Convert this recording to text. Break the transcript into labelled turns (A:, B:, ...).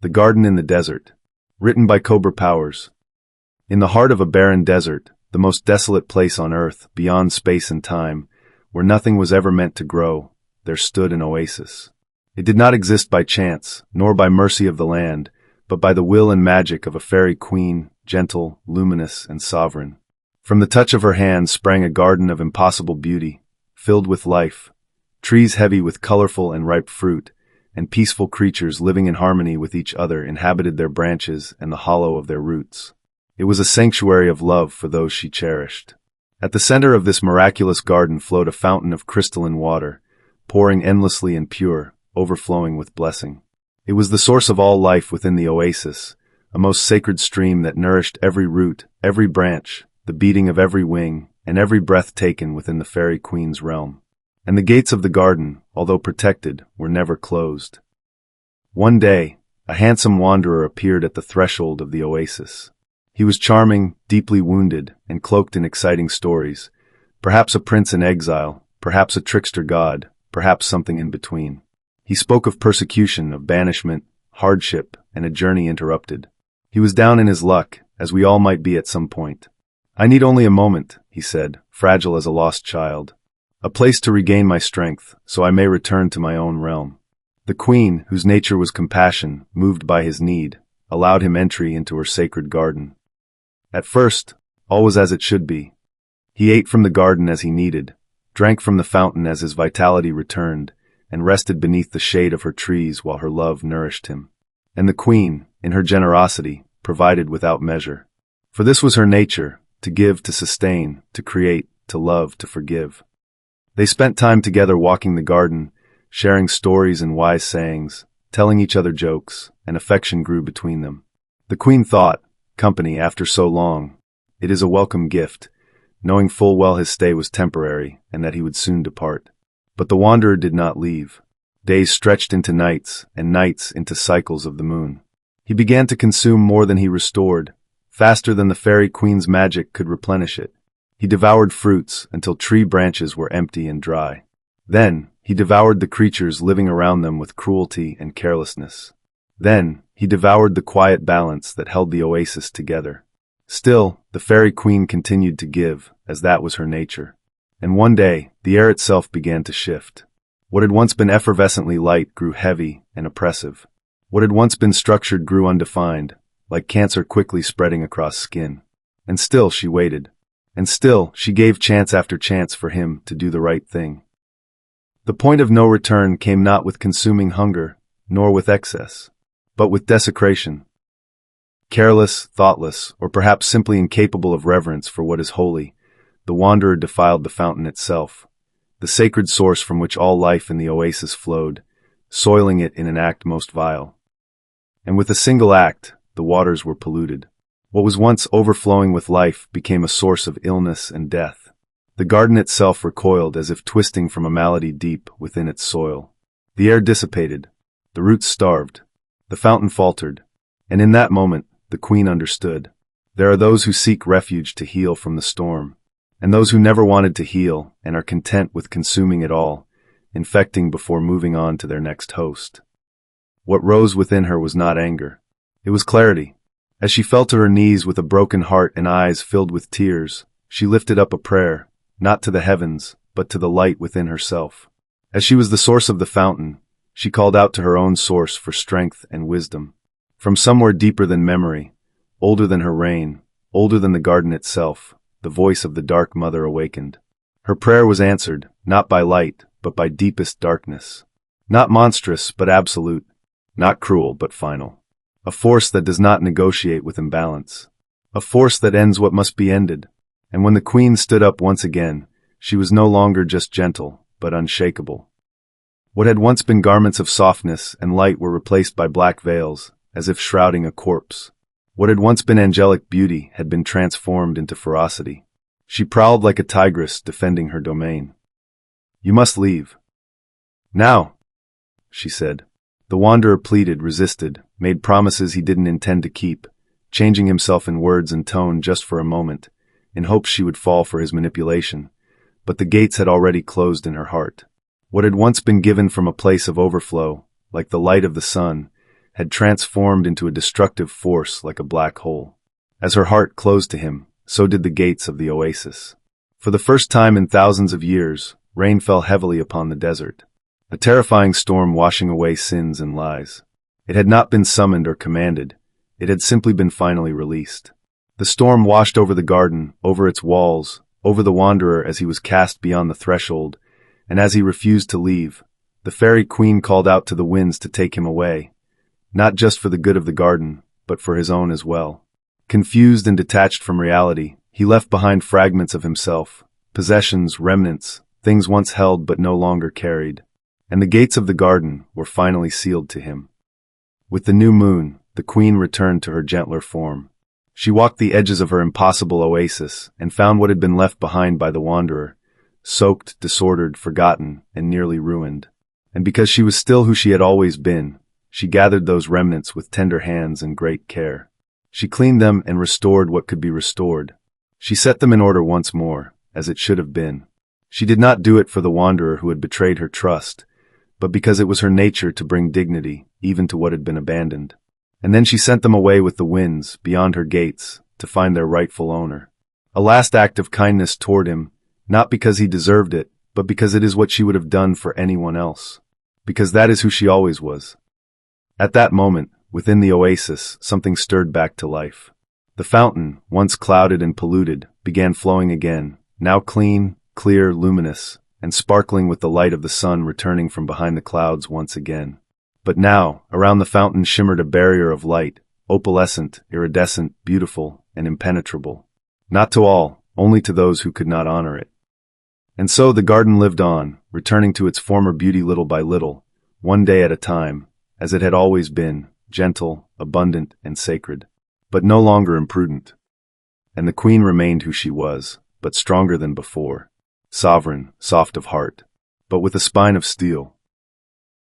A: The Garden in the Desert. Written by Cobra Powers. In the heart of a barren desert, the most desolate place on earth, beyond space and time, where nothing was ever meant to grow, there stood an oasis. It did not exist by chance, nor by mercy of the land, but by the will and magic of a fairy queen, gentle, luminous, and sovereign. From the touch of her hand sprang a garden of impossible beauty, filled with life, trees heavy with colorful and ripe fruit, and peaceful creatures living in harmony with each other inhabited their branches and the hollow of their roots. It was a sanctuary of love for those she cherished. At the center of this miraculous garden flowed a fountain of crystalline water, pouring endlessly and pure, overflowing with blessing. It was the source of all life within the oasis, a most sacred stream that nourished every root, every branch, the beating of every wing, and every breath taken within the fairy queen's realm. And the gates of the garden, although protected, were never closed. One day, a handsome wanderer appeared at the threshold of the oasis. He was charming, deeply wounded, and cloaked in exciting stories. Perhaps a prince in exile, perhaps a trickster god, perhaps something in between. He spoke of persecution, of banishment, hardship, and a journey interrupted. He was down in his luck, as we all might be at some point. "I need only a moment," he said, fragile as a lost child. "A place to regain my strength, so I may return to my own realm." The queen, whose nature was compassion, moved by his need, allowed him entry into her sacred garden. At first, all was as it should be. He ate from the garden as he needed, drank from the fountain as his vitality returned, and rested beneath the shade of her trees while her love nourished him. And the queen, in her generosity, provided without measure. For this was her nature, to give, to sustain, to create, to love, to forgive. They spent time together walking the garden, sharing stories and wise sayings, telling each other jokes, and affection grew between them. The queen thought, company after so long, it is a welcome gift, knowing full well his stay was temporary and that he would soon depart. But the wanderer did not leave. Days stretched into nights, and nights into cycles of the moon. He began to consume more than he restored, faster than the fairy queen's magic could replenish it. He devoured fruits until tree branches were empty and dry. Then, he devoured the creatures living around them with cruelty and carelessness. Then, he devoured the quiet balance that held the oasis together. Still, the fairy queen continued to give, as that was her nature. And one day, the air itself began to shift. What had once been effervescently light grew heavy and oppressive. What had once been structured grew undefined, like cancer quickly spreading across skin. And still she waited. And still, she gave chance after chance for him to do the right thing. The point of no return came not with consuming hunger, nor with excess, but with desecration. Careless, thoughtless, or perhaps simply incapable of reverence for what is holy, the wanderer defiled the fountain itself, the sacred source from which all life in the oasis flowed, soiling it in an act most vile. And with a single act, the waters were polluted. What was once overflowing with life became a source of illness and death. The garden itself recoiled as if twisting from a malady deep within its soil. The air dissipated, the roots starved, the fountain faltered, and in that moment, the queen understood. There are those who seek refuge to heal from the storm, and those who never wanted to heal and are content with consuming it all, infecting before moving on to their next host. What rose within her was not anger. It was clarity. As she fell to her knees with a broken heart and eyes filled with tears, she lifted up a prayer, not to the heavens, but to the light within herself. As she was the source of the fountain, she called out to her own source for strength and wisdom. From somewhere deeper than memory, older than her reign, older than the garden itself, the voice of the Dark Mother awakened. Her prayer was answered, not by light, but by deepest darkness. Not monstrous, but absolute. Not cruel, but final. A force that does not negotiate with imbalance. A force that ends what must be ended. And when the queen stood up once again, she was no longer just gentle, but unshakable. What had once been garments of softness and light were replaced by black veils, as if shrouding a corpse. What had once been angelic beauty had been transformed into ferocity. She prowled like a tigress defending her domain. "You must leave." "Now," she said. The wanderer pleaded, resisted, made promises he didn't intend to keep, changing himself in words and tone just for a moment, in hopes she would fall for his manipulation. But the gates had already closed in her heart. What had once been given from a place of overflow, like the light of the sun, had transformed into a destructive force like a black hole. As her heart closed to him, so did the gates of the oasis. For the first time in thousands of years, rain fell heavily upon the desert, a terrifying storm washing away sins and lies. It had not been summoned or commanded, it had simply been finally released. The storm washed over the garden, over its walls, over the wanderer as he was cast beyond the threshold, and as he refused to leave, the fairy queen called out to the winds to take him away, not just for the good of the garden, but for his own as well. Confused and detached from reality, he left behind fragments of himself, possessions, remnants, things once held but no longer carried. And the gates of the garden were finally sealed to him. With the new moon, the queen returned to her gentler form. She walked the edges of her impossible oasis and found what had been left behind by the wanderer, soaked, disordered, forgotten, and nearly ruined. And because she was still who she had always been, she gathered those remnants with tender hands and great care. She cleaned them and restored what could be restored. She set them in order once more, as it should have been. She did not do it for the wanderer who had betrayed her trust, but because it was her nature to bring dignity even to what had been abandoned. And then she sent them away with the winds, beyond her gates, to find their rightful owner. A last act of kindness toward him, not because he deserved it, but because it is what she would have done for anyone else. Because that is who she always was. At that moment, within the oasis, something stirred back to life. The fountain, once clouded and polluted, began flowing again, now clean, clear, luminous, and sparkling with the light of the sun returning from behind the clouds once again. But now, around the fountain shimmered a barrier of light, opalescent, iridescent, beautiful, and impenetrable. Not to all, only to those who could not honor it. And so the garden lived on, returning to its former beauty little by little, one day at a time, as it had always been, gentle, abundant, and sacred, but no longer imprudent. And the queen remained who she was, but stronger than before, sovereign, soft of heart, but with a spine of steel.